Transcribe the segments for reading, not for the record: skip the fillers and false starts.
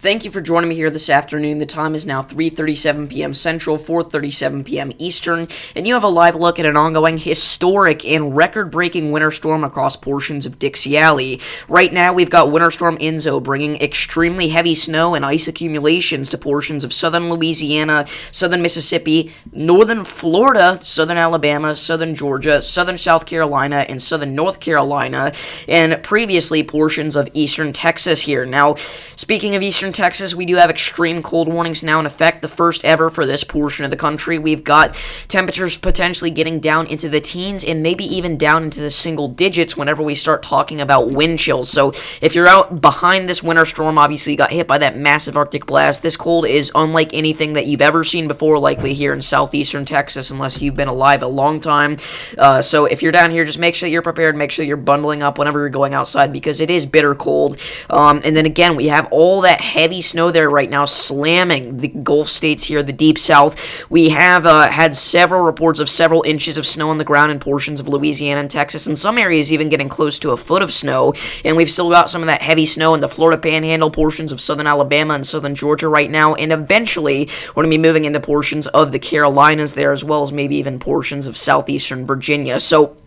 Thank you for joining me here this afternoon. The time is now 3:37 p.m. Central, 4:37 p.m. Eastern, and you have a live look at an ongoing historic and record-breaking winter storm across portions of Dixie Alley. Right now, we've got Winter Storm Enzo bringing extremely heavy snow and ice accumulations to portions of southern Louisiana, southern Mississippi, northern Florida, southern Alabama, southern Georgia, southern South Carolina, and southern North Carolina, and previously portions of eastern Texas here. Now, speaking of eastern Texas, we do have extreme cold warnings now in effect, the first ever for this portion of the country. We've got temperatures potentially getting down into the teens and maybe even down into the single digits whenever we start talking about wind chills. So if you're out behind this winter storm, obviously you got hit by that massive Arctic blast. This cold is unlike anything that you've ever seen before, likely here in southeastern Texas, unless you've been alive a long time. So if you're down here, just make sure that you're prepared, make sure you're bundling up whenever you're going outside, because it is bitter cold. And then again, we have all that heavy snow there right now slamming the Gulf states here, the deep south. We have had several reports of several inches of snow on the ground in portions of Louisiana and Texas, and some areas even getting close to a foot of snow. And we've still got some of that heavy snow in the Florida Panhandle, portions of southern Alabama and southern Georgia right now, and eventually we're going to be moving into portions of the Carolinas there, as well as maybe even portions of southeastern Virginia. So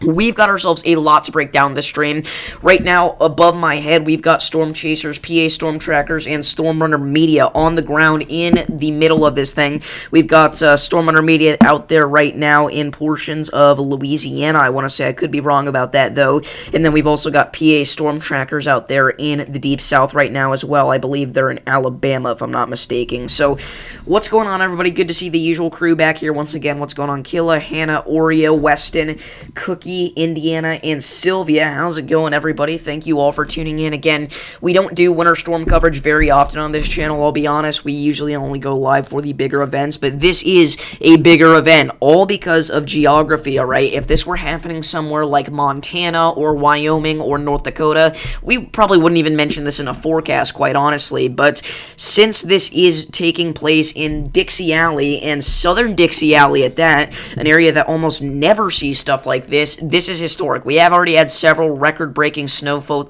we've got ourselves a lot to break down this stream. Right now, above my head, we've got Storm Chasers, PA Storm Trackers, and Storm Runner Media on the ground in the middle of this thing. We've got Storm Runner Media out there right now in portions of Louisiana. I want to say, I could be wrong about that, though. And then we've also got PA Storm Trackers out there in the Deep South right now as well. I believe they're in Alabama, if I'm not mistaken. So, what's going on, everybody? Good to see the usual crew back here once again. What's going on? Killa, Hannah, Oreo, Weston, Cookie, Indiana, and Sylvia. How's it going, everybody? Thank you all for tuning in. Again, we don't do winter storm coverage very often on this channel, I'll be honest. We usually only go live for the bigger events, but this is a bigger event, all because of geography, alright? If this were happening somewhere like Montana or Wyoming or North Dakota, we probably wouldn't even mention this in a forecast, quite honestly, but since this is taking place in Dixie Alley, and southern Dixie Alley at that, an area that almost never sees stuff like this is historic. We have already had several record-breaking snowfall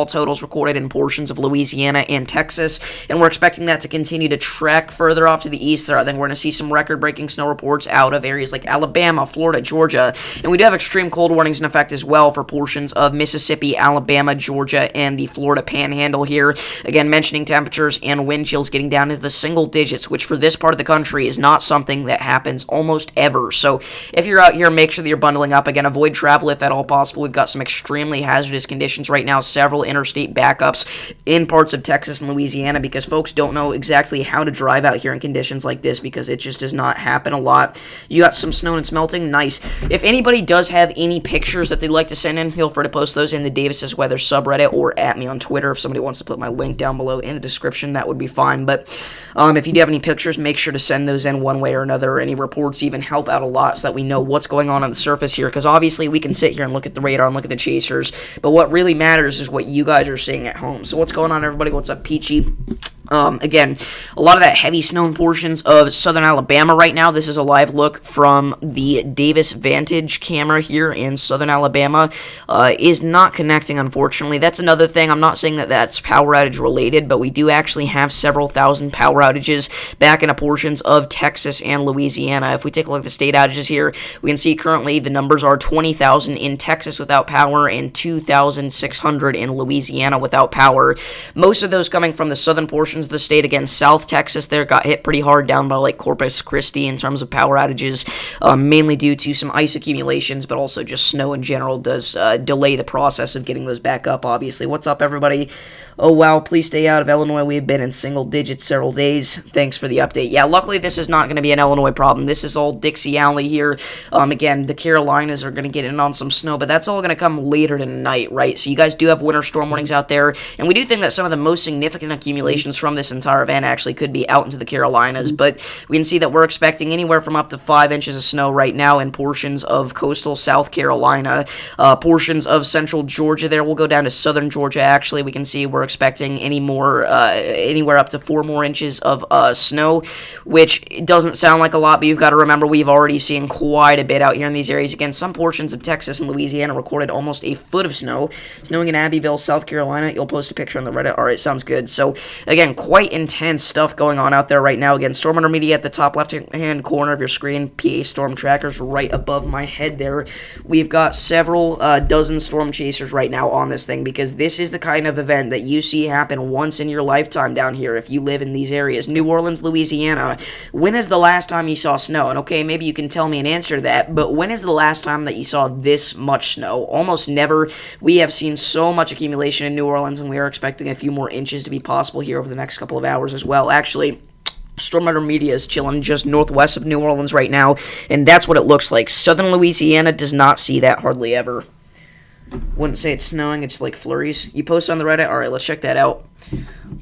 totals recorded in portions of Louisiana and Texas, and we're expecting that to continue to trek further off to the east there. I think we're going to see some record-breaking snow reports out of areas like Alabama, Florida, Georgia, and we do have extreme cold warnings in effect as well for portions of Mississippi, Alabama, Georgia, and the Florida Panhandle here. Again, mentioning temperatures and wind chills getting down into the single digits, which for this part of the country is not something that happens almost ever. So if you're out here, make sure that you're bundling up. Again, avoid travel if at all possible. We've got some extremely hazardous conditions right now, several interstate backups in parts of Texas and Louisiana, because folks don't know exactly how to drive out here in conditions like this, because it just does not happen a lot. You got some snow and it's melting, nice. If anybody does have any pictures that they'd like to send in, feel free to post those in the Davis's Weather subreddit or at me on Twitter. If somebody wants to put my link down below in the description, that would be fine. But if you do have any pictures, make sure to send those in one way or another, or any reports even help out a lot so that we know what's going on the surface here, because obviously we can sit here and look at the radar and look at the chasers, but what really matters is what you guys are seeing at home. So what's going on, everybody? What's up, Peachy? Again, a lot of that heavy snow in portions of southern Alabama right now. This is a live look from the Davis Vantage camera here in southern Alabama. Is not connecting, unfortunately. That's another thing. I'm not saying that that's power outage related, but we do actually have several thousand power outages back in portions of Texas and Louisiana. If we take a look at the state outages here, we can see currently the numbers are 20,000 in Texas without power and 2,600 in Louisiana without power. Most of those coming from the southern portions of the state. Again, South Texas there got hit pretty hard down by like Corpus Christi in terms of power outages, mainly due to some ice accumulations, but also just snow in general does delay the process of getting those back up, obviously. What's up, everybody? Oh, wow, please stay out of Illinois. We've been in single digits several days. Thanks for the update. Yeah, luckily this is not going to be an Illinois problem. This is all Dixie Alley here. Again, the Carolinas are going to get in on some snow, but that's all going to come later tonight, right? So you guys do have winter storm warnings out there, and we do think that some of the most significant accumulations from from this entire event actually could be out into the Carolinas, but we can see that we're expecting anywhere from up to 5 inches of snow right now in portions of coastal South Carolina, portions of central Georgia there. We'll go down to southern Georgia, actually. We can see we're expecting anywhere up to 4 more inches of snow, which doesn't sound like a lot, but you've got to remember we've already seen quite a bit out here in these areas. Again, some portions of Texas and Louisiana recorded almost a foot of snow. Snowing in Abbeville, South Carolina. You'll post a picture on the Reddit. All right, sounds good. So, again, quite intense stuff going on out there right now. Again, Storm Intermediate at the top left-hand corner of your screen. PA Storm Trackers right above my head there. We've got several dozen storm chasers right now on this thing, because this is the kind of event that you see happen once in your lifetime down here if you live in these areas. New Orleans, Louisiana. When is the last time you saw snow? And okay, maybe you can tell me an answer to that, but when is the last time that you saw this much snow? Almost never. We have seen so much accumulation in New Orleans, and we are expecting a few more inches to be possible here over the next couple of hours as well. Actually, Storm Intermediate is chilling just northwest of New Orleans right now, and that's what it looks like. Southern Louisiana does not see that hardly ever. Wouldn't say it's snowing, it's like flurries. You post on the Reddit? Alright, let's check that out.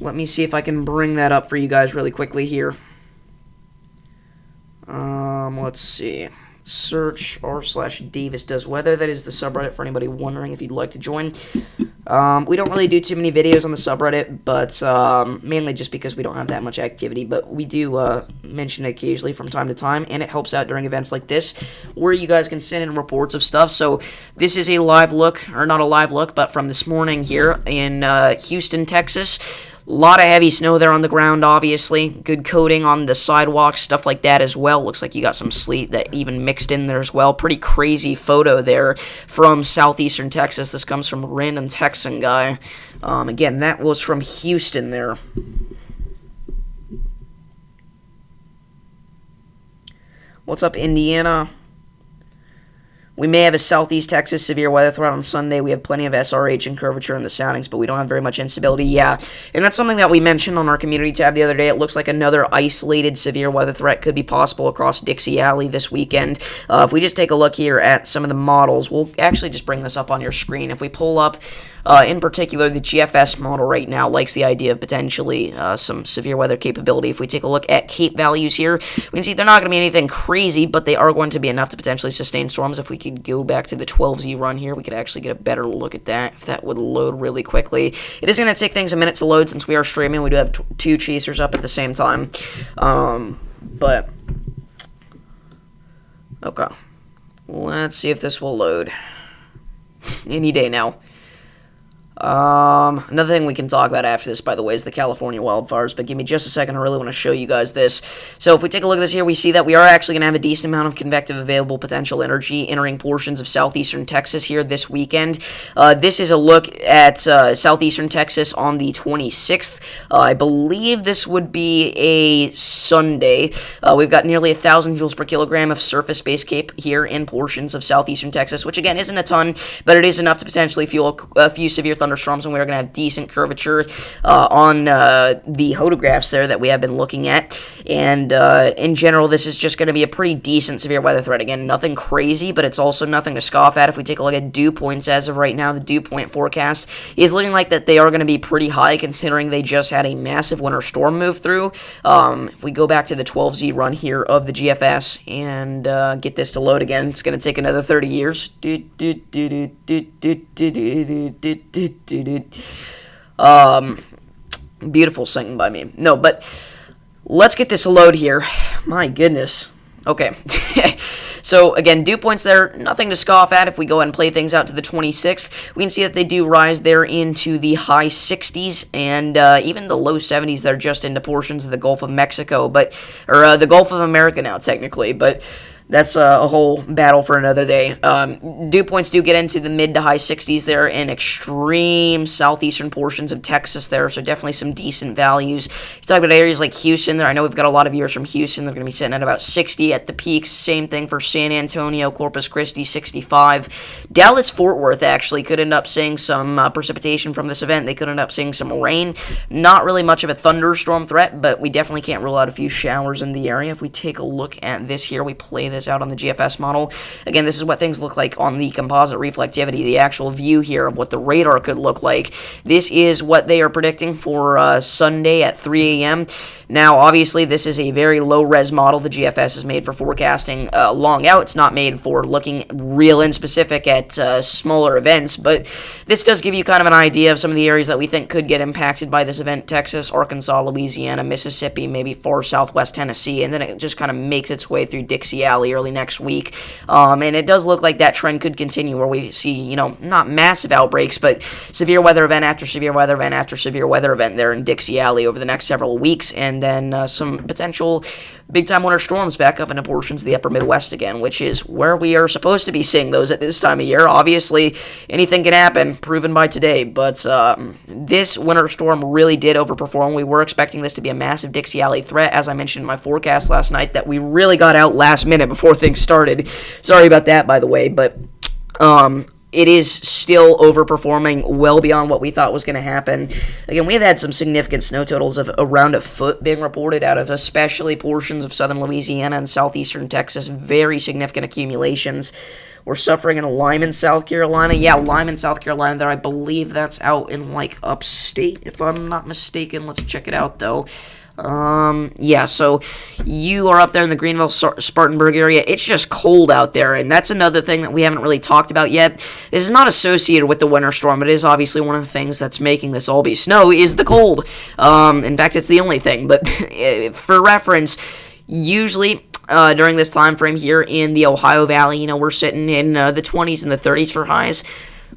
Let me see if I can bring that up for you guys really quickly here. Let's see. Search r/Davis does weather. That is the subreddit for anybody wondering if you'd like to join. We don't really do too many videos on the subreddit, but mainly just because we don't have that much activity, but we do mention it occasionally from time to time, and it helps out during events like this, where you guys can send in reports of stuff. So this is a live look, or not a live look, but from this morning here in Houston, Texas. A lot of heavy snow there on the ground, obviously. Good coating on the sidewalks, stuff like that as well. Looks like you got some sleet that even mixed in there as well. Pretty crazy photo there from southeastern Texas. This comes from a random Texan guy. Again, that was from Houston there. What's up, Indiana? We may have a southeast Texas severe weather threat on Sunday. We have plenty of SRH and curvature in the soundings, but we don't have very much instability. Yeah, and that's something that we mentioned on our community tab the other day. It looks like another isolated severe weather threat could be possible across Dixie Alley this weekend. If we just take a look here at some of the models, we'll actually just bring this up on your screen. If we pull up, in particular, the GFS model right now likes the idea of potentially some severe weather capability. If we take a look at Cape values here, we can see they're not going to be anything crazy, but they are going to be enough to potentially sustain storms. If we could go back to the 12Z run here, we could actually get a better look at that, if that would load really quickly. It is going to take things a minute to load since we are streaming. We do have two chasers up at the same time. But, okay. Let's see if this will load. Any day now. Another thing we can talk about after this, by the way, is the California wildfires, but give me just a second. I really want to show you guys this. So if we take a look at this here, we see that we are actually going to have a decent amount of convective available potential energy entering portions of southeastern Texas here this weekend. This is a look at southeastern Texas on the 26th. I believe this would be a Sunday. We've got nearly 1,000 joules per kilogram of surface-based CAPE here in portions of southeastern Texas, which again isn't a ton, but it is enough to potentially fuel a few severe thunderstorms, and we're going to have decent curvature on the photographs there that we have been looking at. And in general, this is just going to be a pretty decent severe weather threat. Again, nothing crazy, but it's also nothing to scoff at. If we take a look at dew points as of right now, the dew point forecast is looking like that they are going to be pretty high, considering they just had a massive winter storm move through. If we go back to the 12Z run here of the GFS and get this to load again, it's going to take another 30 years. Beautiful singing by me. No, but let's get this to load here. My goodness. Okay. So, again, dew points there, nothing to scoff at. If we go ahead and play things out to the 26th, we can see that they do rise there into the high 60s and even the low 70s there just into portions of the Gulf of Mexico, or the Gulf of America now, technically, but that's a whole battle for another day. Dew points do get into the mid to high 60s there in extreme southeastern portions of Texas there, so definitely some decent values. You talk about areas like Houston there. I know we've got a lot of viewers from Houston. They're going to be sitting at about 60 at the peaks. Same thing for San Antonio, Corpus Christi, 65. Dallas, Fort Worth actually could end up seeing some precipitation from this event. They could end up seeing some rain. Not really much of a thunderstorm threat, but we definitely can't rule out a few showers in the area. If we take a look at this here, we play this this out on the GFS model. Again, this is what things look like on the composite reflectivity, the actual view here of what the radar could look like. This is what they are predicting for Sunday at 3 a.m. Now, obviously, this is a very low-res model. The GFS is made for forecasting long out. It's not made for looking real and specific at smaller events, but this does give you kind of an idea of some of the areas that we think could get impacted by this event: Texas, Arkansas, Louisiana, Mississippi, maybe far southwest Tennessee, and then it just kind of makes its way through Dixie Alley early next week. And it does look like that trend could continue, where we see, not massive outbreaks, but severe weather event after severe weather event after severe weather event there in Dixie Alley over the next several weeks, and then some potential big-time winter storms back up into portions of the upper Midwest again, which is where we are supposed to be seeing those at this time of year. Obviously, anything can happen, proven by today, but this winter storm really did overperform. We were expecting this to be a massive Dixie Alley threat, as I mentioned in my forecast last night, that we really got out last minute before things started. Sorry about that, by the way, but it is still overperforming well beyond what we thought was going to happen. Again, we've had some significant snow totals of around a foot being reported out of especially portions of southern Louisiana and southeastern Texas. Very significant accumulations. We're suffering in Lyman, South Carolina. Yeah, Lyman, South Carolina there. I believe that's out in, upstate, if I'm not mistaken. Let's check it out, though. Yeah, so you are up there in the Greenville, Spartanburg area. It's just cold out there, and that's another thing that we haven't really talked about yet. This is not associated with the winter storm, but it is obviously one of the things that's making this all be snow is the cold. In fact, it's the only thing, but for reference, usually during this time frame here in the Ohio Valley, we're sitting in the 20s and the 30s for highs.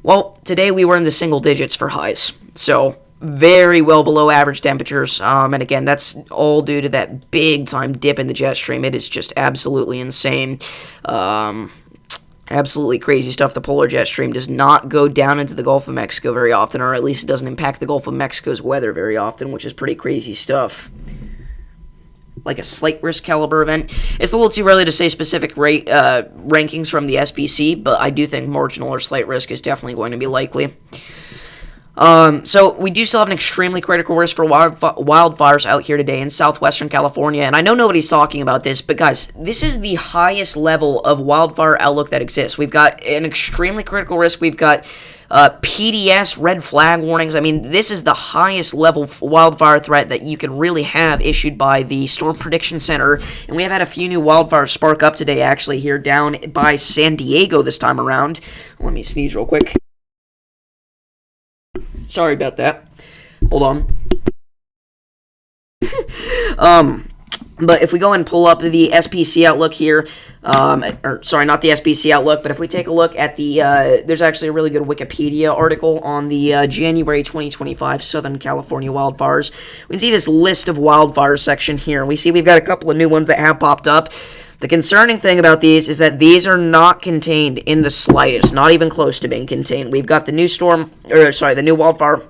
Well, today we were in the single digits for highs, so very well below average temperatures, and again, that's all due to that big-time dip in the jet stream. It is just absolutely insane. Absolutely crazy stuff. The polar jet stream does not go down into the Gulf of Mexico very often, or at least it doesn't impact the Gulf of Mexico's weather very often, which is pretty crazy stuff. Like a slight risk caliber event. It's a little too early to say specific rankings from the SPC, but I do think marginal or slight risk is definitely going to be likely. So we do still have an extremely critical risk for wildfires out here today in southwestern California, and I know nobody's talking about this, but guys, this is the highest level of wildfire outlook that exists. We've got an extremely critical risk. We've got PDS, red flag warnings. I mean, this is the highest level wildfire threat that you can really have issued by the Storm Prediction Center, and we have had a few new wildfires spark up today, actually, here down by San Diego this time around. Let me sneeze real quick. Sorry about that. Hold on. But if we go and pull up the SPC outlook here, sorry, not the SPC outlook, but if we take a look at the, there's actually a really good Wikipedia article on the January 2025 Southern California wildfires. We can see this list of wildfires section here. We see we've got a couple of new ones that have popped up. The concerning thing about these is that these are not contained in the slightest, not even close to being contained. We've got the new wildfire,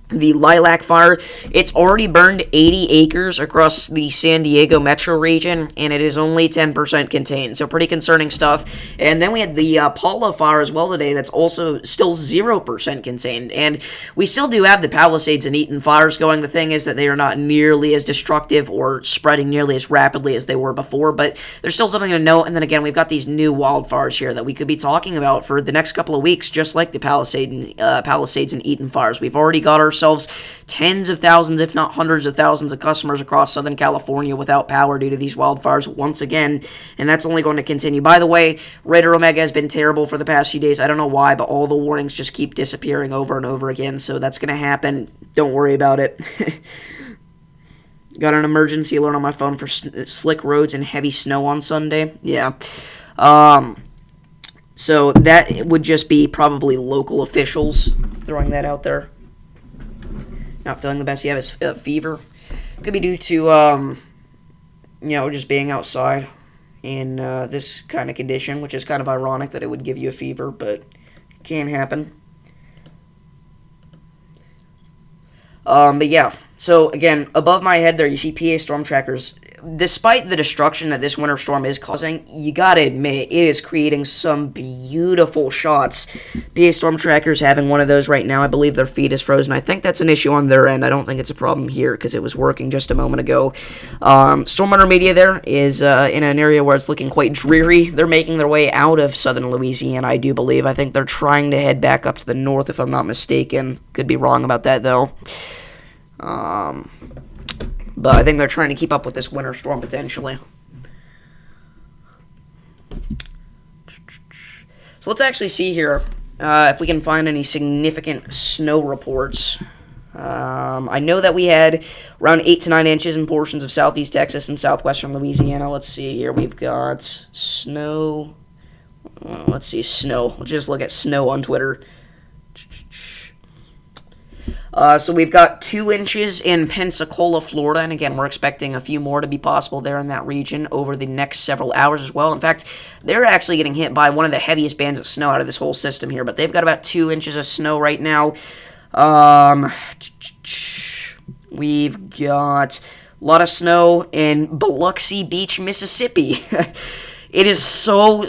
the Lilac Fire. It's already burned 80 acres across the San Diego metro region, and it is only 10% contained, so pretty concerning stuff. And then we had the Paula Fire as well today that's also still 0% contained, and we still do have the Palisades and Eaton fires going. The thing is that they are not nearly as destructive or spreading nearly as rapidly as they were before, but there's still something to note. And then again, we've got these new wildfires here that we could be talking about for the next couple of weeks, just like the Palisades and Eaton fires. We've already got ourselves tens of thousands, if not hundreds of thousands of customers across Southern California without power due to these wildfires once again, and that's only going to continue. By the way, Raider Omega has been terrible for the past few days. I don't know why, but all the warnings just keep disappearing over and over again, so that's going to happen. Don't worry about it. Got an emergency alert on my phone for slick roads and heavy snow on Sunday. Yeah. So that would just be probably local officials throwing that out there. Not feeling the best. You have a fever. Could be due to, just being outside in this kind of condition, which is kind of ironic that it would give you a fever, but it can happen. But yeah, So again, above my head there, you see PA storm trackers. Despite the destruction that this winter storm is causing, you gotta admit, it is creating some beautiful shots. PA storm trackers having one of those right now. I believe their feed is frozen. I think that's an issue on their end. I don't think it's a problem here because it was working just a moment ago. Storm Hunter Media there is in an area where it's looking quite dreary. They're making their way out of southern Louisiana, I do believe. I think they're trying to head back up to the north, if I'm not mistaken. Could be wrong about that, though. But I think they're trying to keep up with this winter storm, potentially. So let's actually see here if we can find any significant snow reports. I know that we had around 8 to 9 inches in portions of southeast Texas and southwestern Louisiana. Let's see here. We've got snow. Let's see, snow. Let's just look at snow on Twitter. So we've got 2 inches in Pensacola, Florida, and again, we're expecting a few more to be possible there in that region over the next several hours as well. In fact, they're actually getting hit by one of the heaviest bands of snow out of this whole system here, but they've got about 2 inches of snow right now. We've got a lot of snow in Biloxi Beach, Mississippi. It is so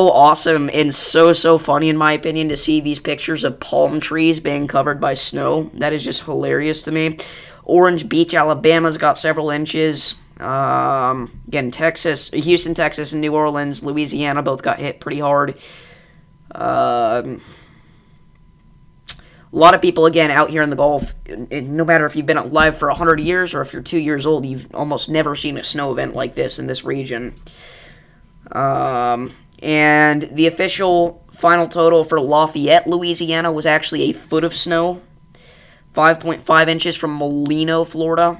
awesome and so funny, in my opinion, to see these pictures of palm trees being covered by snow. That is just hilarious to me. Orange Beach, Alabama's got several inches. Again, Texas, Houston, Texas, and New Orleans, Louisiana both got hit pretty hard. A lot of people, again, out here in the Gulf, no matter if you've been alive for 100 years or if you're 2 years old, you've almost never seen a snow event like this in this region. And the official final total for Lafayette, Louisiana, was actually a foot of snow. 5.5 inches from Molino, Florida.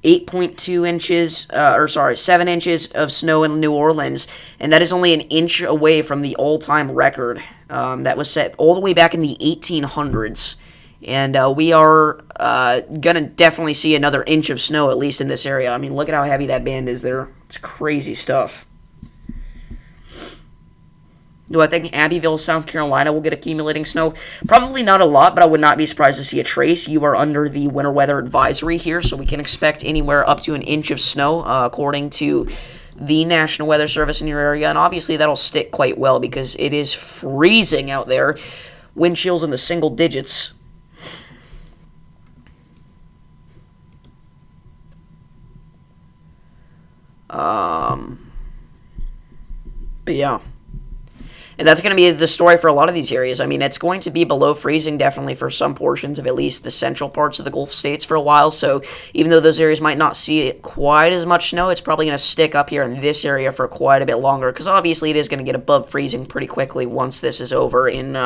8.2 inches, 7 inches of snow in New Orleans. And that is only an inch away from the all-time record. That was set all the way back in the 1800s. And we are going to definitely see another inch of snow, at least in this area. I mean, look at how heavy that band is there. It's crazy stuff. Do I think Abbeville, South Carolina will get accumulating snow? Probably not a lot, but I would not be surprised to see a trace. You are under the winter weather advisory here, so we can expect anywhere up to an inch of snow, according to the National Weather Service in your area. And obviously that'll stick quite well because it is freezing out there. Wind chills in the single digits. But yeah. And that's going to be the story for a lot of these areas. I mean, it's going to be below freezing definitely for some portions of at least the central parts of the Gulf states for a while. So even though those areas might not see quite as much snow, it's probably going to stick up here in this area for quite a bit longer. Because obviously it is going to get above freezing pretty quickly once this is over in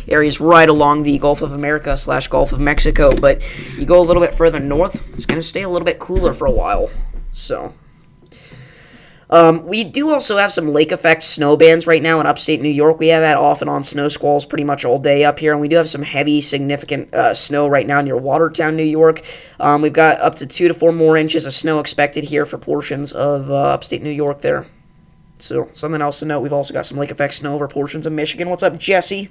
areas right along the Gulf of America / Gulf of Mexico. But you go a little bit further north, it's going to stay a little bit cooler for a while. So we do also have some lake effect snow bands right now in upstate New York. We have had off and on snow squalls pretty much all day up here, and we do have some heavy, significant snow right now near Watertown, New York. We've got up to 2 to 4 more inches of snow expected here for portions of upstate New York there. So, something else to note, we've also got some lake effect snow over portions of Michigan. What's up, Jesse?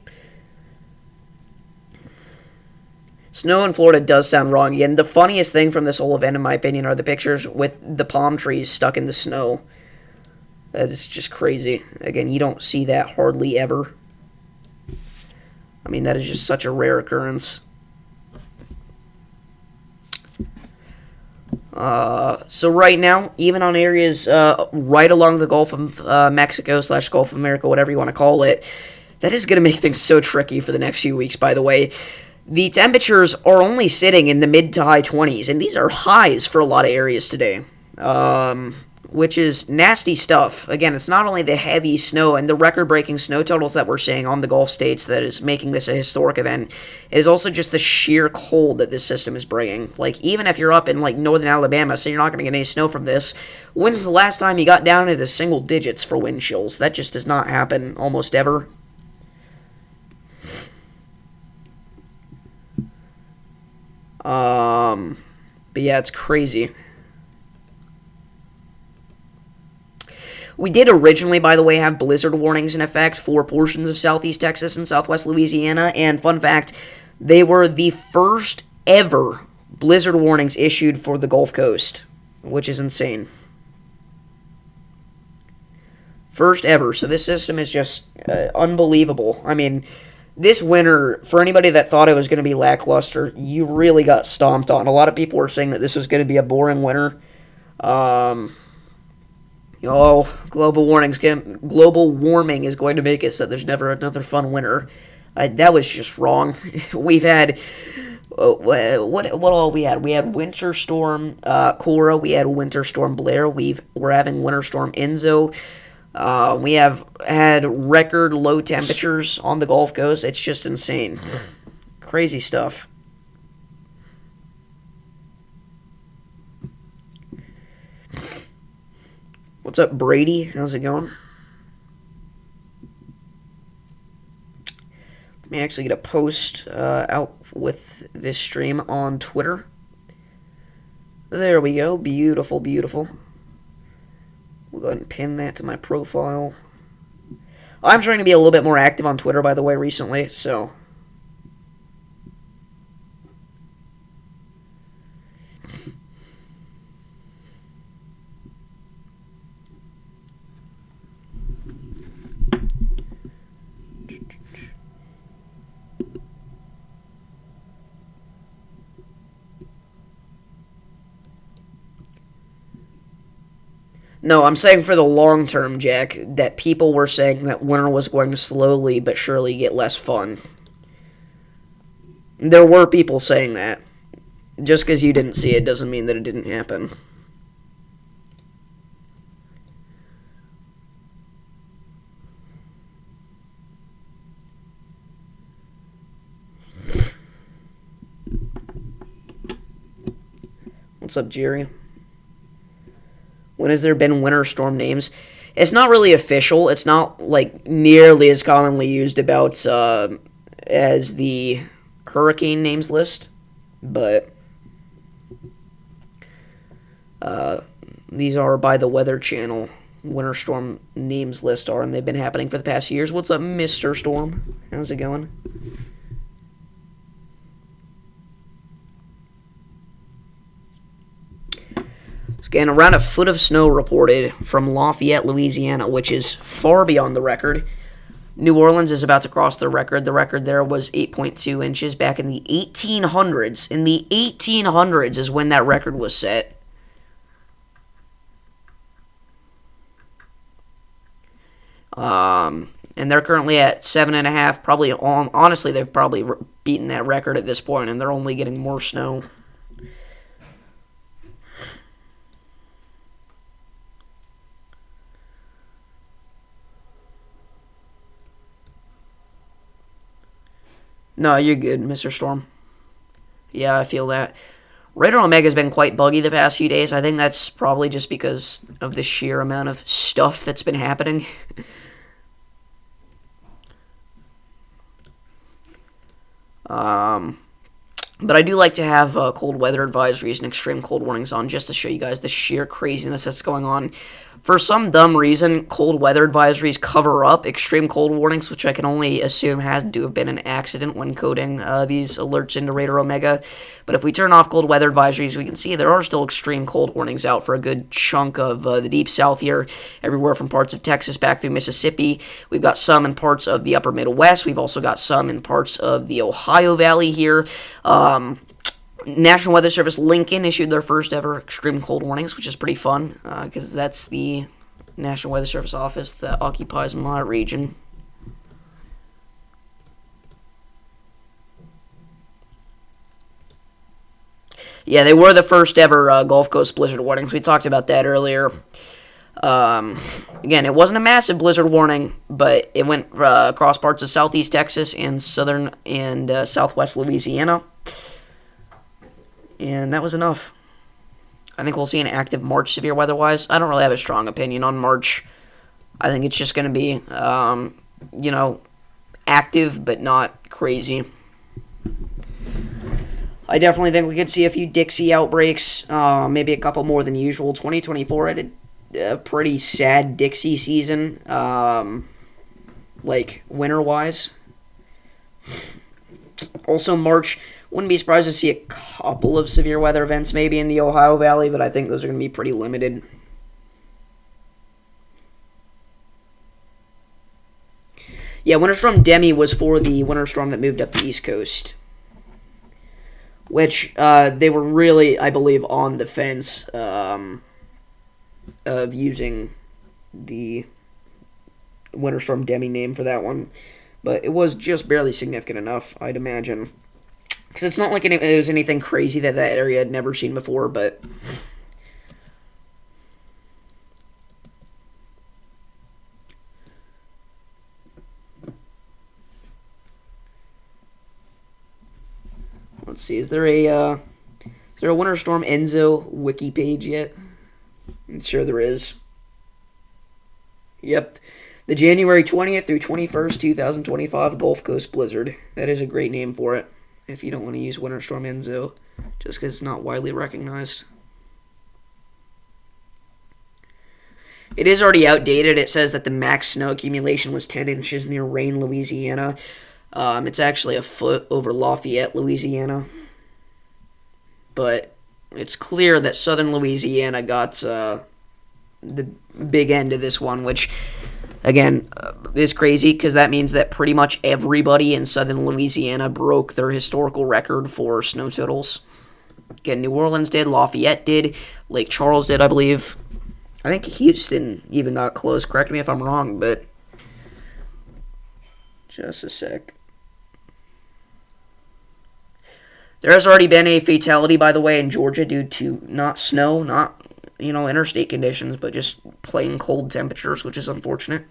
Snow in Florida does sound wrong again. The funniest thing from this whole event, in my opinion, are the pictures with the palm trees stuck in the snow. That is just crazy. Again, you don't see that hardly ever. I mean, that is just such a rare occurrence. So right now, even on areas right along the Gulf of Mexico / Gulf of America, whatever you want to call it, that is going to make things so tricky for the next few weeks, by the way. The temperatures are only sitting in the mid to high 20s, and these are highs for a lot of areas today. Which is nasty stuff. Again, it's not only the heavy snow and the record-breaking snow totals that we're seeing on the Gulf states that is making this a historic event. It is also just the sheer cold that this system is bringing. Like, even if you're up in, like, northern Alabama, so you're not going to get any snow from this, when's the last time you got down into the single digits for wind chills? That just does not happen almost ever. But yeah, it's crazy. We did originally, by the way, have blizzard warnings in effect for portions of southeast Texas and southwest Louisiana, and fun fact, they were the first ever blizzard warnings issued for the Gulf Coast, which is insane. First ever. So this system is just unbelievable. I mean, this winter, for anybody that thought it was going to be lackluster, you really got stomped on. A lot of people were saying that this was going to be a boring winter. Global warming is going to make it so there's never another fun winter. That was just wrong. We've had what all we had? We had Winter Storm Cora. We had Winter Storm Blair. We're having Winter Storm Enzo. We have had record low temperatures on the Gulf Coast. It's just insane. Crazy stuff. What's up, Brady? How's it going? Let me actually get a post out with this stream on Twitter. There we go. Beautiful, beautiful. We'll go ahead and pin that to my profile. I'm trying to be a little bit more active on Twitter, by the way, recently, so... No, I'm saying for the long term, Jack, that people were saying that winter was going to slowly but surely get less fun. There were people saying that. Just because you didn't see it doesn't mean that it didn't happen. What's up, Jerry? When has there been winter storm names? It's not really official. It's not like nearly as commonly used about as the hurricane names list, but these are by the Weather Channel. Winter storm names list are, and they've been happening for the past years. What's up, Mr. Storm? How's it going? Again, around a foot of snow reported from Lafayette, Louisiana, which is far beyond the record. New Orleans is about to cross the record. The record there was 8.2 inches back in the 1800s. In the 1800s is when that record was set. And they're currently at 7.5. Probably honestly, they've probably beaten that record at this point, and they're only getting more snow. No, you're good, Mr. Storm. Yeah, I feel that. Radar Omega's been quite buggy the past few days. I think that's probably just because of the sheer amount of stuff that's been happening. But I do like to have cold weather advisories and extreme cold warnings on just to show you guys the sheer craziness that's going on. For some dumb reason, cold weather advisories cover up extreme cold warnings, which I can only assume had to have been an accident when coding these alerts into Radar Omega. But if we turn off cold weather advisories, we can see there are still extreme cold warnings out for a good chunk of the deep south here, everywhere from parts of Texas back through Mississippi. We've got some in parts of the upper Midwest. We've also got some in parts of the Ohio Valley here. National Weather Service Lincoln issued their first ever extreme cold warnings, which is pretty fun, because that's the National Weather Service office that occupies my region. Yeah, they were the first ever Gulf Coast blizzard warnings. We talked about that earlier. Again, it wasn't a massive blizzard warning, but it went across parts of southeast Texas and southern and southwest Louisiana. And that was enough. I think we'll see an active March severe weather-wise. I don't really have a strong opinion on March. I think it's just going to be, active but not crazy. I definitely think we could see a few Dixie outbreaks, maybe a couple more than usual. 2024 had a pretty sad Dixie season, winter-wise. Also, March Wouldn't be surprised to see a couple of severe weather events maybe in the Ohio Valley, but I think those are going to be pretty limited. Yeah, Winter Storm Demi was for the winter storm that moved up the East Coast, which they were really, I believe, on the fence of using the Winter Storm Demi name for that one. But it was just barely significant enough, I'd imagine. Because it's not like it was anything crazy that area had never seen before, but... Let's see, is there a Winter Storm Enzo wiki page yet? I'm sure there is. Yep. The January 20th through 21st, 2025 Gulf Coast Blizzard. That is a great name for it, if you don't want to use Winter Storm Enzo, just because it's not widely recognized. It is already outdated. It says that the max snow accumulation was 10 inches near Rayne, Louisiana. It's actually a foot over Lafayette, Louisiana. But it's clear that southern Louisiana got the big end of this one, which, again, is crazy because that means that pretty much everybody in southern Louisiana broke their historical record for snow totals. Again, New Orleans did, Lafayette did, Lake Charles did, I believe. I think Houston even got close. Correct me if I'm wrong, but just a sec. There has already been a fatality, by the way, in Georgia due to not snow, not, interstate conditions, but just plain cold temperatures, which is unfortunate.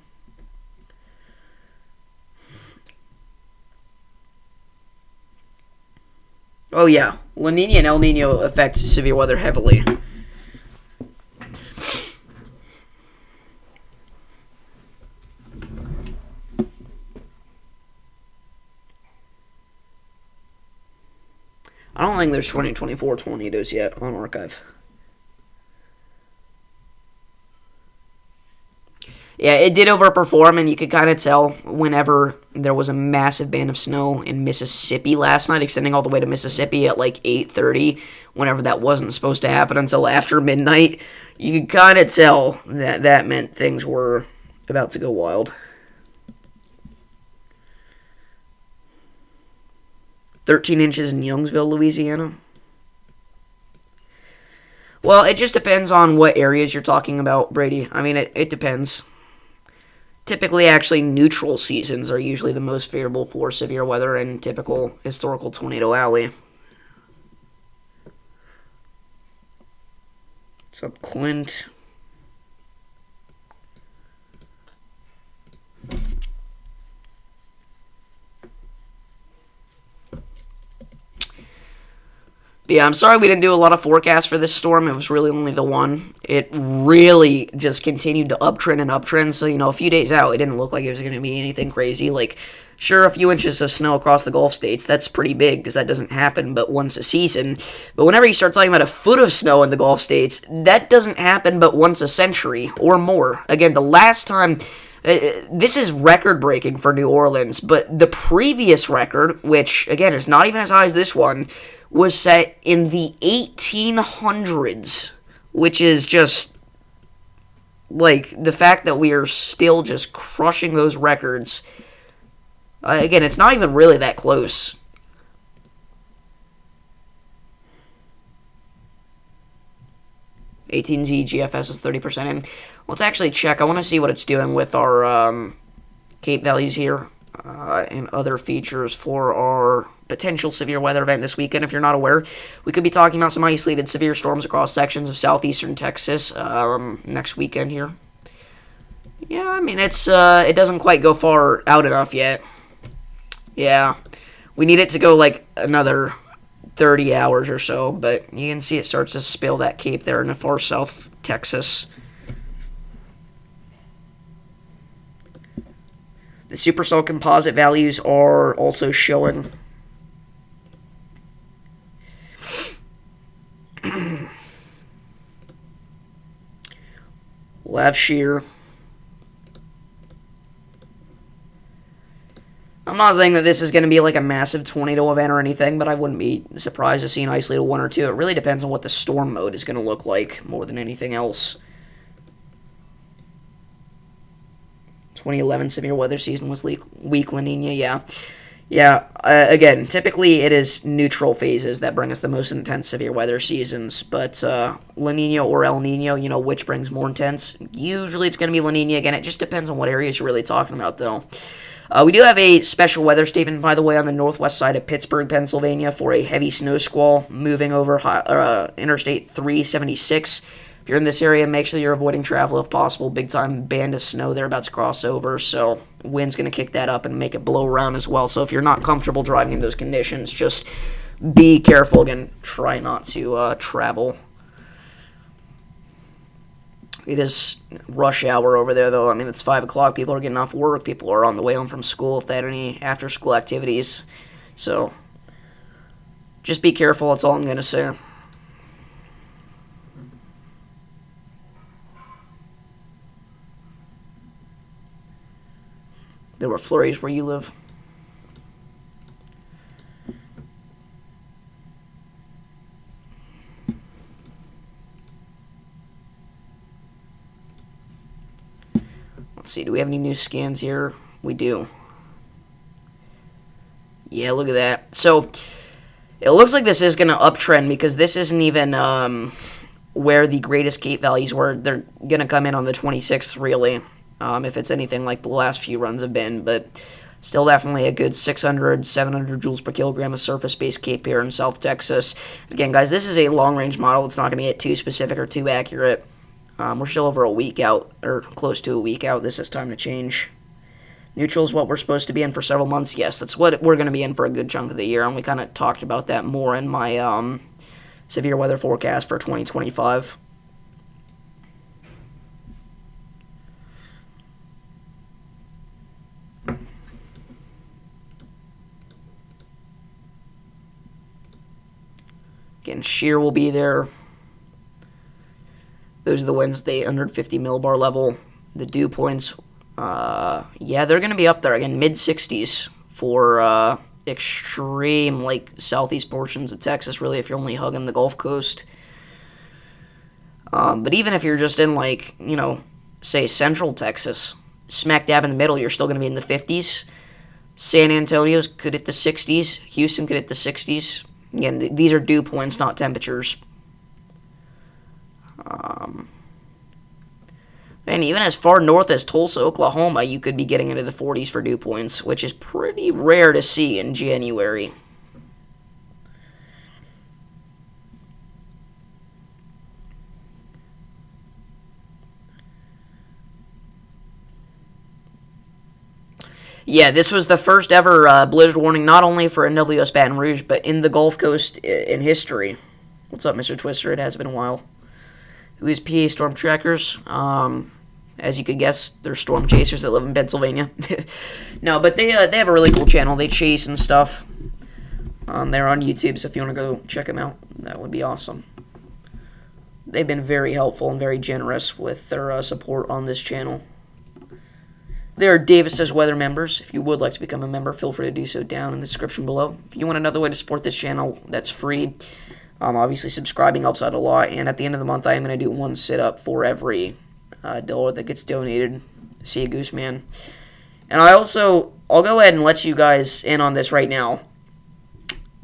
Oh, yeah. La Nina and El Nino affect severe weather heavily. I don't think there's 2024 tornadoes yet on archive. Yeah, it did overperform, and you could kind of tell whenever there was a massive band of snow in Mississippi last night, extending all the way to Mississippi at like 8:30, whenever that wasn't supposed to happen until after midnight. You could kind of tell that meant things were about to go wild. 13 inches in Youngsville, Louisiana. Well, it just depends on what areas you're talking about, Brady. I mean, it depends. Typically, actually, neutral seasons are usually the most favorable for severe weather in typical historical Tornado Alley. What's up, Clint? Yeah, I'm sorry we didn't do a lot of forecasts for this storm. It was really only the one. It really just continued to uptrend and uptrend. So, a few days out, it didn't look like it was going to be anything crazy. Like, sure, a few inches of snow across the Gulf states, that's pretty big because that doesn't happen but once a season. But whenever you start talking about a foot of snow in the Gulf states, that doesn't happen but once a century or more. Again, the last time... this is record-breaking for New Orleans, but the previous record, which, again, is not even as high as this one, was set in the 1800s, which is just, like, the fact that we are still just crushing those records. Again, it's not even really that close. $18Z GFS is 30% in. Let's actually check. I want to see what it's doing with our Cape values here and other features for our potential severe weather event this weekend. If you're not aware, we could be talking about some isolated severe storms across sections of southeastern Texas next weekend here. Yeah, I mean, it doesn't quite go far out enough yet. Yeah, we need it to go like another 30 hours or so, but you can see it starts to spill that cape there in the far south Texas. The supercell composite values are also showing. We'll have shear. I'm not saying that this is going to be like a massive tornado event or anything, but I wouldn't be surprised to see an isolated one or two. It really depends on what the storm mode is going to look like more than anything else. 2011 severe weather season was weak La Nina, yeah. Yeah, again, typically it is neutral phases that bring us the most intense severe weather seasons, but La Nina or El Nino, you know, which brings more intense? Usually it's going to be La Nina. Again, it just depends on what areas you're really talking about, though. We do have a special weather statement, by the way, on the northwest side of Pittsburgh, Pennsylvania, for a heavy snow squall moving over Interstate 376. If you're in this area, make sure you're avoiding travel if possible. Big time band of snow they're about to cross over, so wind's going to kick that up and make it blow around as well. So if you're not comfortable driving in those conditions, just be careful. Again, try not to travel. It is rush hour over there, though. I mean, it's 5 o'clock. People are getting off work. People are on the way home from school if they had any after-school activities. So just be careful. That's all I'm going to say. There were flurries where you live. Let's see, do we have any new scans here? We do. Yeah, look at that. So, it looks like this is going to uptrend because this isn't even where the greatest Cape values were. They're going to come in on the 26th, really, if it's anything like the last few runs have been. But still definitely a good 600, 700 joules per kilogram of surface-based Cape here in South Texas. Again, guys, this is a long-range model. It's not going to get too specific or too accurate. We're still over a week out, or close to a week out. This is time to change. Neutral is what we're supposed to be in for several months. Yes, that's what we're going to be in for a good chunk of the year, and we kind of talked about that more in my severe weather forecast for 2025. Again, shear will be there. Those are the winds at the 150 millibar level. The dew points, yeah, they're going to be up there. Again, mid-60s for extreme, like, southeast portions of Texas, really, if you're only hugging the Gulf Coast. But even if you're just in, like, you know, say, central Texas, smack dab in the middle, you're still going to be in the 50s. San Antonio's could hit the 60s. Houston could hit the 60s. Again, these are dew points, not temperatures. And even as far north as Tulsa, Oklahoma, you could be getting into the 40s for dew points, which is pretty rare to see in January. Yeah, this was the first ever blizzard warning, not only for NWS Baton Rouge, but in the Gulf Coast in history. What's up, Mr. Twister? It has been a while. Who is PA Storm Trackers? As you could guess, they're storm chasers that live in Pennsylvania. No, but they have a really cool channel. They chase and stuff. They're on YouTube, so if you want to go check them out, that would be awesome. They've been very helpful and very generous with their support on this channel. They are Davis Says Weather members. If you would like to become a member, feel free to do so down in the description below. If you want another way to support this channel, that's free. Obviously, subscribing helps out a lot, and at the end of the month, I am going to do one sit-up for every dollar that gets donated. See you, Goose Man. And I'll go ahead and let you guys in on this right now.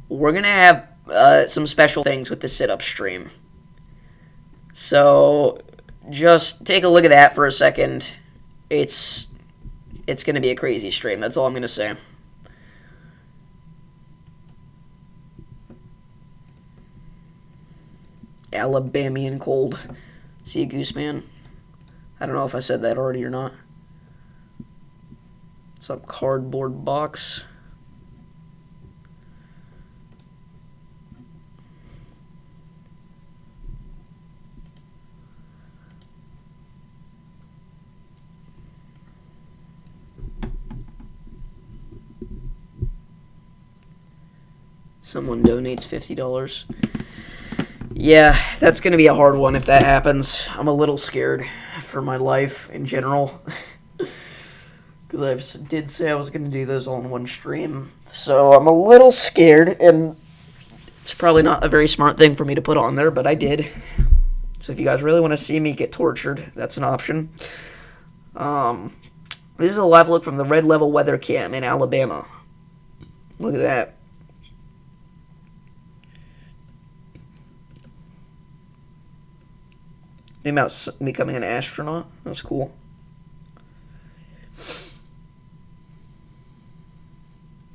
We're going to have some special things with the sit-up stream. So, just take a look at that for a second. It's going to be a crazy stream, that's all I'm going to say. Alabamian cold. See you, Goose Man. I don't know if I said that already or not. What's up, cardboard box? Someone donates $50. Yeah, that's going to be a hard one if that happens. I'm a little scared for my life in general. Because because I did say I was going to do those all in one stream. So I'm a little scared, and it's probably not a very smart thing for me to put on there, but I did. So if you guys really want to see me get tortured, that's an option. This is a live look from the Red Level Weather Cam in Alabama. Look at that. Maybe about becoming an astronaut. That's cool.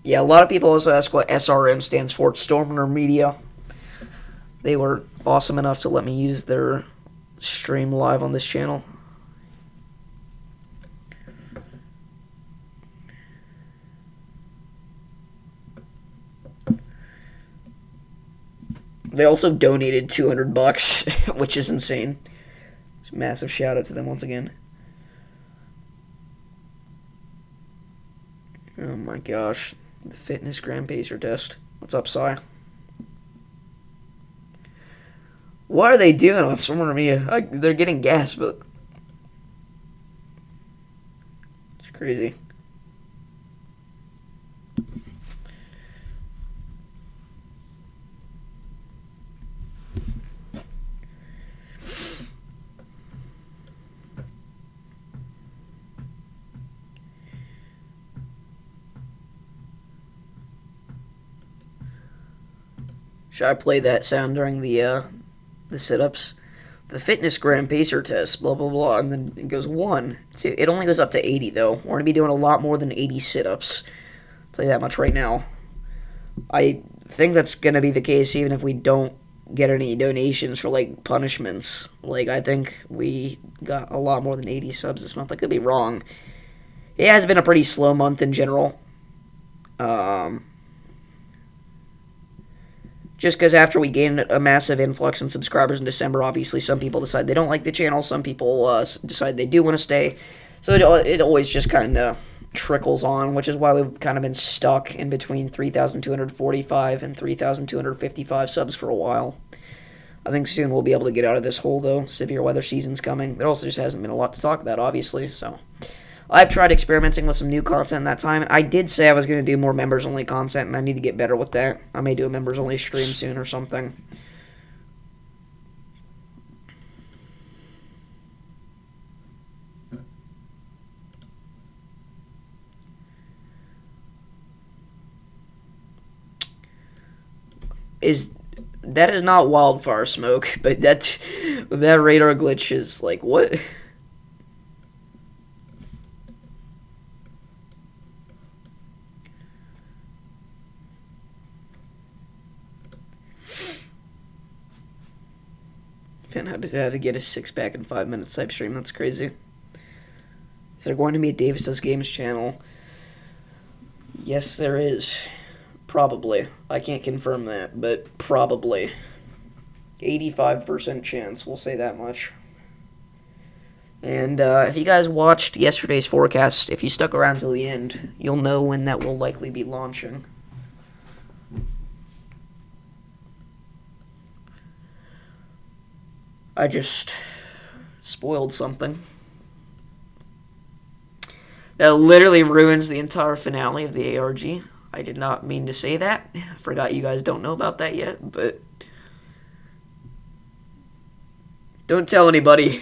Yeah, a lot of people also ask what SRM stands for. It's Storm Runner Media. They were awesome enough to let me use their stream live on this channel. They also donated $200, which is insane. It's a massive shout out to them once again. Oh my gosh. The fitness gram pacer test. What's up, Cy? What are they doing on Storm Media? They're getting gas, but it's crazy. Should I play that sound during the sit-ups? The fitness gram pacer test, blah, blah, blah, and then it goes 1. See, it only goes up to 80, though. We're going to be doing a lot more than 80 sit-ups. I'll tell you that much right now. I think that's going to be the case even if we don't get any donations for, like, punishments. Like, I think we got a lot more than 80 subs this month. I could be wrong. It has been a pretty slow month in general. Just because after we gained a massive influx in subscribers in December, obviously some people decide they don't like the channel, some people decide they do want to stay. So it always just kind of trickles on, which is why we've kind of been stuck in between 3,245 and 3,255 subs for a while. I think soon we'll be able to get out of this hole, though. Severe weather season's coming. There also just hasn't been a lot to talk about, obviously, so I've tried experimenting with some new content that time. I did say I was going to do more members-only content, and I need to get better with that. I may do a members-only stream soon or something. That is not wildfire smoke, but that radar glitch is like, what? Man, how to get a 6-pack in 5 minutes type stream. That's crazy. Is there going to be a Davis Does Games channel? Yes, there is. Probably. I can't confirm that, but probably. 85% chance, we'll say that much. And if you guys watched yesterday's forecast, if you stuck around till the end, you'll know when that will likely be launching. I just spoiled something. That literally ruins the entire finale of the ARG. I did not mean to say that. I forgot you guys don't know about that yet, but don't tell anybody.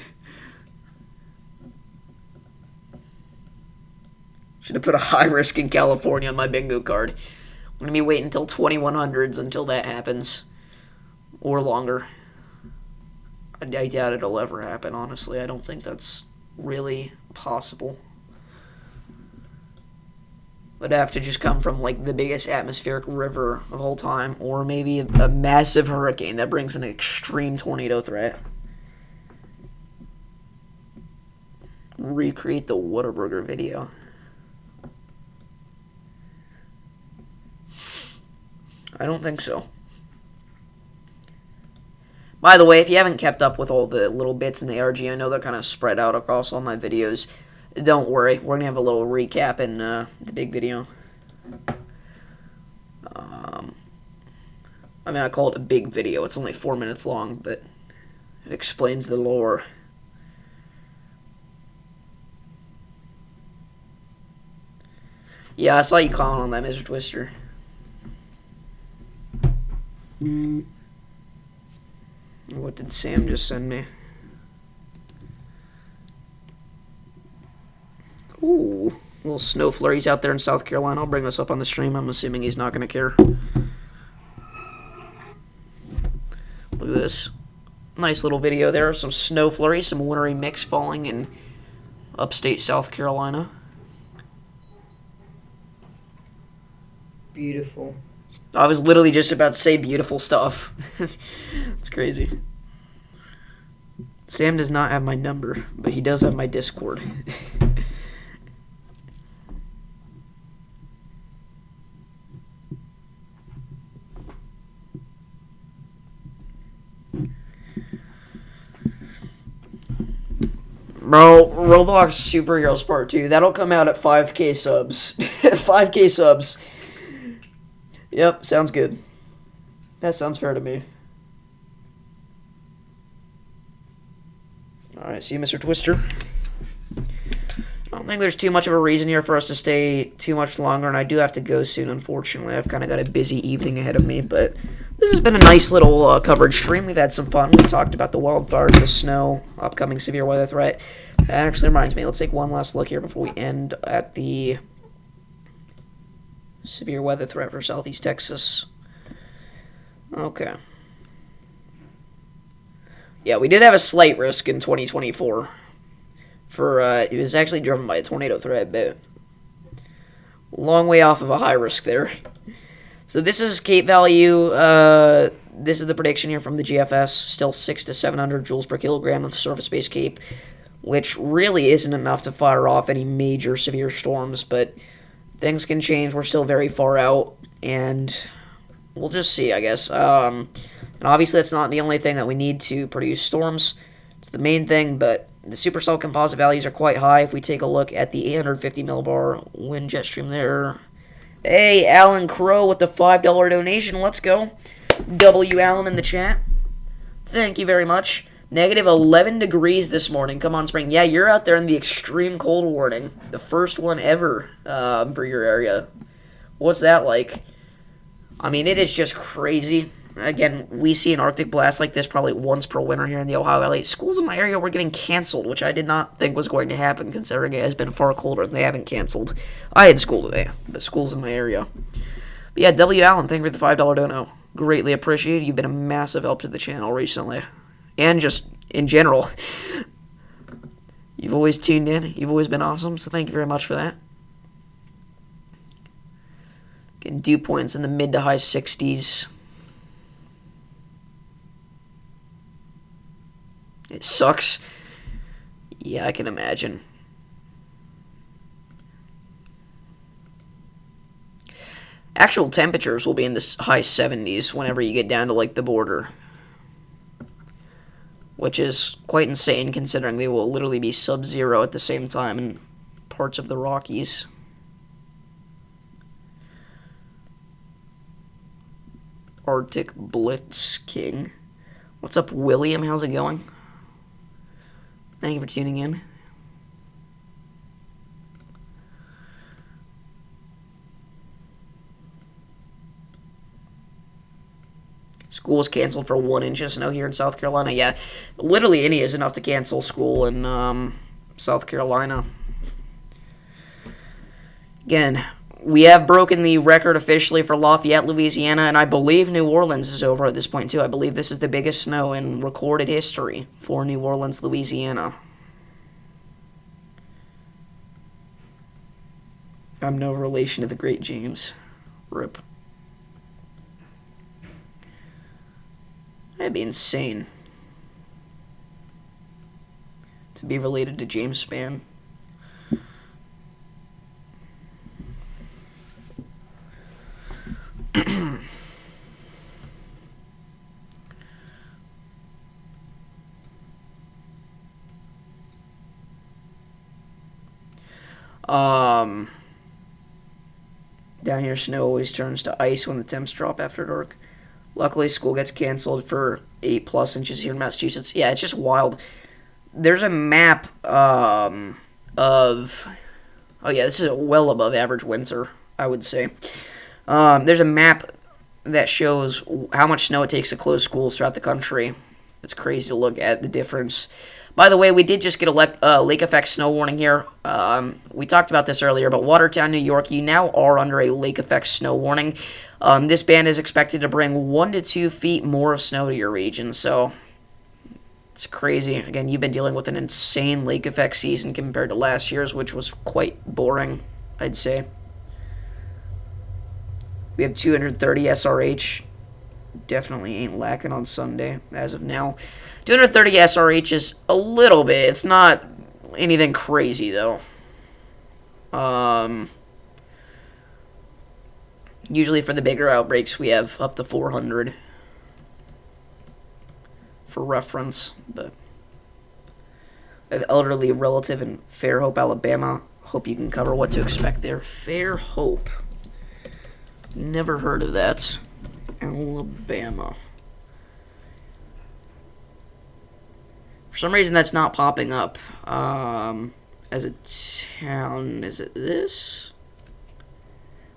Should have put a high risk in California on my bingo card. I'm going to be waiting until 2100s until that happens. Or longer. I doubt it'll ever happen, honestly. I don't think that's really possible. Would have to just come from, like, the biggest atmospheric river of all time, or maybe a massive hurricane that brings an extreme tornado threat. Recreate the Whataburger video. I don't think so. By the way, if you haven't kept up with all the little bits in the ARG, I know they're kind of spread out across all my videos. Don't worry, we're going to have a little recap in the big video. I mean, I call it a big video. It's only 4 minutes long, but it explains the lore. Yeah, I saw you comment on that, Mr. Twister. What did Sam just send me? Ooh, little snow flurries out there in South Carolina. I'll bring this up on the stream. I'm assuming he's not going to care. Look at this. Nice little video there. Some snow flurries, some wintry mix falling in upstate South Carolina. Beautiful. I was literally just about to say beautiful stuff. It's crazy. Sam does not have my number, but he does have my Discord. Bro, Roblox Superheroes Part 2. That'll come out at 5k subs. 5k subs. Yep, sounds good. That sounds fair to me. Alright, see you, Mr. Twister. I don't think there's too much of a reason here for us to stay too much longer, and I do have to go soon, unfortunately. I've kind of got a busy evening ahead of me, but this has been a nice little coverage stream. We've had some fun. We talked about the wildfires, the snow, upcoming severe weather threat. That actually reminds me, let's take one last look here before we end at the severe weather threat for Southeast Texas. Okay. Yeah, we did have a slight risk in 2024. It was actually driven by a tornado threat, but long way off of a high risk there. So this is Cape value. This is the prediction here from the GFS. Still 600 to 700 joules per kilogram of surface-based Cape, which really isn't enough to fire off any major severe storms, but things can change. We're still very far out, and we'll just see, I guess. And obviously that's not the only thing that we need to produce storms. It's the main thing, but the supercell composite values are quite high. If we take a look at the 850 millibar wind jet stream there. Hey, Alan Crow with the $5 donation. Let's go. W. Allen in the chat. Thank you very much. Negative 11 degrees this morning. Come on, spring. Yeah, you're out there in the extreme cold warning. The first one ever for your area. What's that like? I mean, it is just crazy. Again, we see an Arctic blast like this probably once per winter here in the Ohio Valley. Schools in my area were getting canceled, which I did not think was going to happen, considering it has been far colder and they haven't canceled. I had school today, but schools in my area. But yeah, W. Allen, thank you for the $5 dono. Greatly appreciated. You've been a massive help to the channel recently. And just in general. You've always tuned in. You've always been awesome, so thank you very much for that. Getting dew points in the mid to high 60s. It sucks. Yeah, I can imagine. Actual temperatures will be in the high 70s whenever you get down to, like, the border. Which is quite insane, considering they will literally be sub-zero at the same time in parts of the Rockies. Arctic Blitz King. What's up, William? How's it going? Thank you for tuning in. School was canceled for 1 inch of snow here in South Carolina. Yeah, literally any is enough to cancel school in South Carolina. Again, we have broken the record officially for Lafayette, Louisiana, and I believe New Orleans is over at this point, too. I believe this is the biggest snow in recorded history for New Orleans, Louisiana. I'm no relation to the great James. Rip. That'd be insane to be related to James Spann. Down here, snow always turns to ice when the temps drop after dark. Luckily, school gets canceled for 8+ inches here in Massachusetts. Yeah, it's just wild. There's a map of Oh yeah, this is a well above average winter, I would say. There's a map that shows how much snow it takes to close schools throughout the country. It's crazy to look at the difference. By the way, we did just get a lake effect snow warning here. We talked about this earlier, but Watertown, New York, you now are under a lake effect snow warning. This band is expected to bring 1 to 2 feet more of snow to your region, so it's crazy. Again, you've been dealing with an insane lake effect season compared to last year's, which was quite boring, I'd say. We have 230 SRH. Definitely ain't lacking on Sunday as of now. 230 SRH is a little bit. It's not anything crazy, though. Usually for the bigger outbreaks, we have up to 400 for reference. But an elderly relative in Fairhope, Alabama. Hope you can cover what to expect there. Fairhope. Never heard of that. Alabama. For some reason, that's not popping up as a town. Is it this?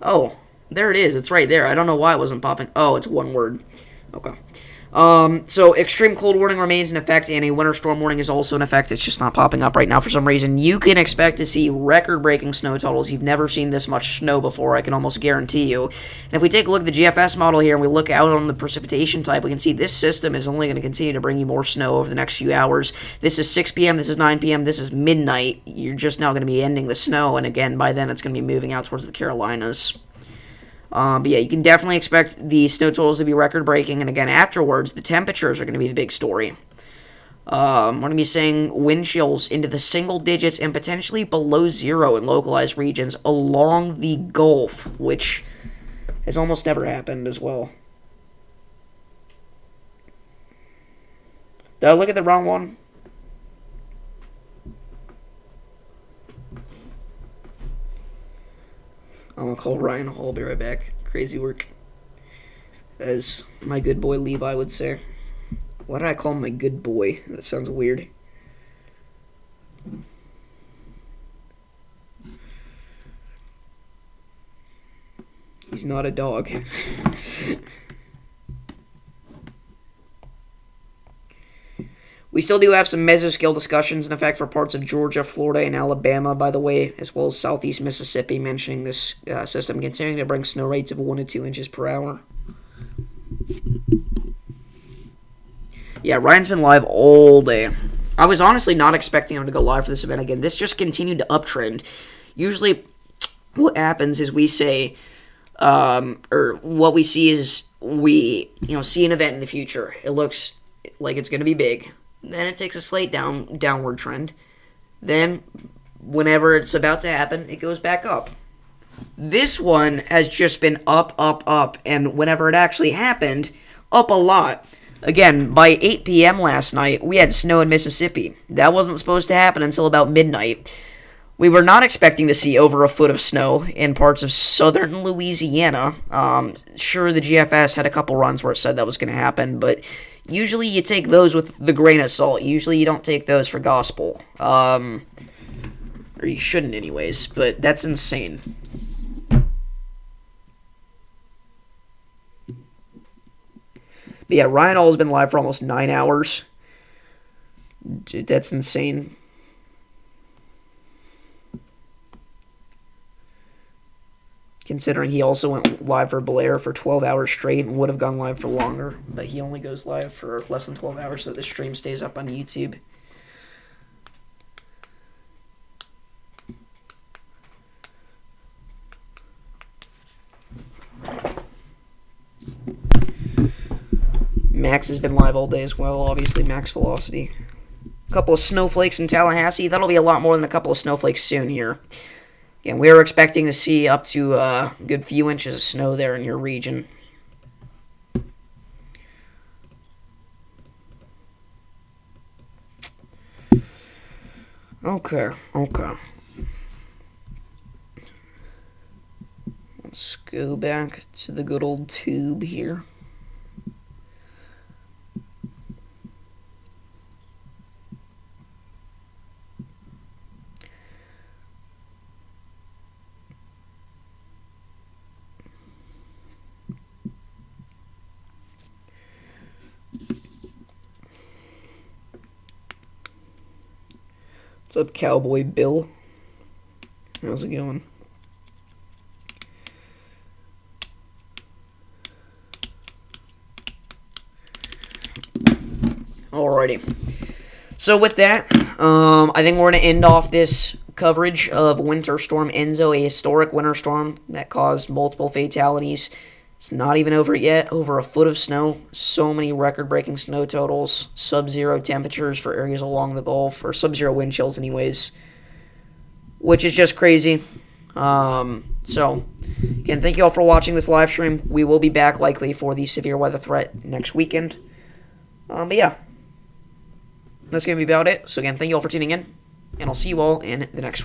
Oh, there it is. It's right there. I don't know why it wasn't popping. Oh, it's one word. Okay. So extreme cold warning remains in effect, and a winter storm warning is also in effect. It's just not popping up right now for some reason. You can expect to see record-breaking snow totals. You've never seen this much snow before, I can almost guarantee you. And if we take a look at the GFS model here and we look out on the precipitation type, we can see this system is only going to continue to bring you more snow over the next few hours. This is 6 p.m., this is 9 p.m., this is midnight. You're just now going to be ending the snow, and again, by then it's going to be moving out towards the Carolinas. But yeah, you can definitely expect the snow totals to be record-breaking, and again, afterwards, the temperatures are going to be the big story. We're going to be seeing wind chills into the single digits and potentially below zero in localized regions along the Gulf, which has almost never happened as well. Did I look at the wrong one? I'm going to call Ryan Hall. I'll be right back. Crazy work. As my good boy Levi would say. Why did I call him my good boy? That sounds weird. He's not a dog. We still do have some mesoscale discussions in effect for parts of Georgia, Florida, and Alabama, by the way, as well as southeast Mississippi, mentioning this system continuing to bring snow rates of 1 to 2 inches per hour. Yeah, Ryan's been live all day. I was honestly not expecting him to go live for this event again. This just continued to uptrend. Usually, what happens is we say, or what we see is we, see an event in the future. It looks like it's going to be big. Then it takes a slight downward trend. Then, whenever it's about to happen, it goes back up. This one has just been up, up, up, and whenever it actually happened, up a lot. Again, by 8 p.m. last night, we had snow in Mississippi. That wasn't supposed to happen until about midnight. We were not expecting to see over a foot of snow in parts of southern Louisiana. Sure, the GFS had a couple runs where it said that was going to happen, but usually you take those with the grain of salt. Usually you don't take those for gospel. Or you shouldn't anyways, but that's insane. But yeah, Ryan Hall has been live for almost 9 hours. That's insane. Considering he also went live for Blair for 12 hours straight and would have gone live for longer. But he only goes live for less than 12 hours, so the stream stays up on YouTube. Max has been live all day as well, obviously, Max Velocity. A couple of snowflakes in Tallahassee. That'll be a lot more than a couple of snowflakes soon here. Yeah, we were expecting to see up to a good few inches of snow there in your region. Okay. Let's go back to the good old tube here. What's up, Cowboy Bill? How's it going? Alrighty. So with that, I think we're going to end off this coverage of Winter Storm Enzo, a historic winter storm that caused multiple fatalities. It's not even over yet. Over a foot of snow. So many record-breaking snow totals. Sub-zero temperatures for areas along the Gulf, or sub-zero wind chills anyways, which is just crazy. So, again, thank you all for watching this live stream. We will be back likely for the severe weather threat next weekend. But yeah, that's going to be about it. So again, thank you all for tuning in, and I'll see you all in the next one.